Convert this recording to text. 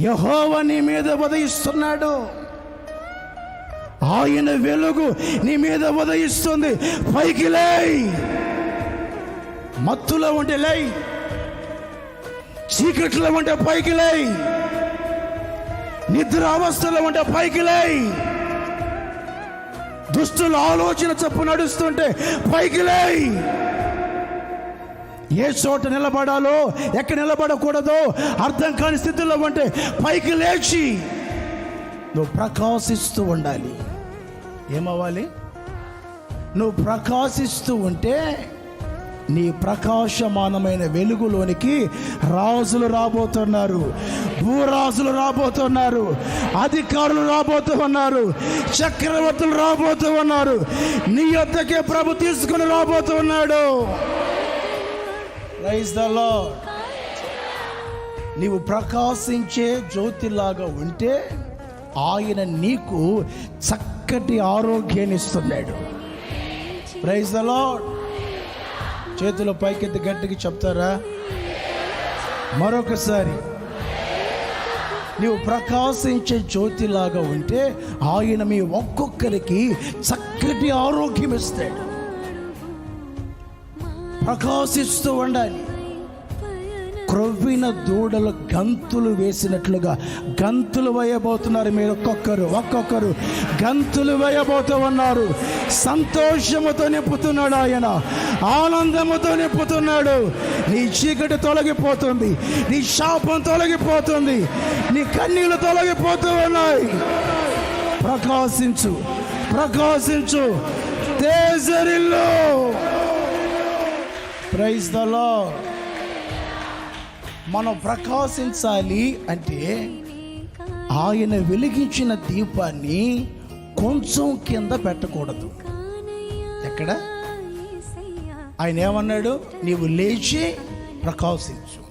యెహోవా నీ మీద ఉదయిస్తున్నాడు. ఆయన వెలుగు నీ మీద ఉదయిస్తుంది. పైకి లేయ్. మత్తులో ఉంటే లేయ్, చీకట్లో ఉంటే పైకి లేయ్, నిద్ర అవస్థలో ఉంటే పైకి లేయ్, దుష్టుల ఆలోచన చప్పు నడుస్తుంటే పైకి లేయ్. ఏ చోట నిలబడాలో ఎక్కడ నిలబడకూడదో అర్థం కాని స్థితిలో ఉంటే పైకి లేచి నువ్వు ప్రకాశిస్తూ ఉండాలి. ఏమవ్వాలి? నువ్వు ప్రకాశిస్తూ ఉంటే నీ ప్రకాశమానమైన వెలుగులోనికి రాజులు రాబోతున్నారు, భూరాజులు రాబోతున్నారు, అధికారులు రాబోతూ ఉన్నారు, చక్రవర్తులు రాబోతూ ఉన్నారు. నీ యొద్దకే ప్రభు తీసుకుని రాబోతూ ఉన్నాడు. Praise the lord. నీవు ప్రకాశించే జ్యోతిలాగా ఉంటే ఆయన నీకు చక్కటి ఆరోగ్యాన్ని ఇస్తున్నాడు. Praise the lord. చేతుల పైకెత్తి గట్టికి చెప్తారా? మరొకసారి. నీవు ప్రకాశించే జ్యోతిలాగా ఉంటే ఆయన మీ ఒక్కొక్కరికి చక్కటి ఆరోగ్యం ఇస్తాడు. ప్రకాశిస్తూ ఉండాలి. క్రొవ్విన దూడలు గంతులు వేసినట్లుగా గంతులు వేయబోతున్నారు. మీరు ఒక్కొక్కరు గంతులు వేయబోతూ ఉన్నారు. సంతోషముతో నింపుతున్నాడు ఆయన, ఆనందముతో నింపుతున్నాడు. నీ చీకటి తొలగిపోతుంది, నీ శాపం తొలగిపోతుంది, నీ కన్నీళ్లు తొలగిపోతూ ఉన్నాయి. ప్రకాశించు, ప్రకాశించు, తేజరిల్లు. Praise the lord. మనం ప్రకాశించాలి అంటే ఆయన వెలిగించిన దీపాన్ని కొంచెం కింద పెట్టకూడదు. ఎక్కడ? ఆయన ఏమన్నాడు? నీవు లేచి ప్రకాశించు.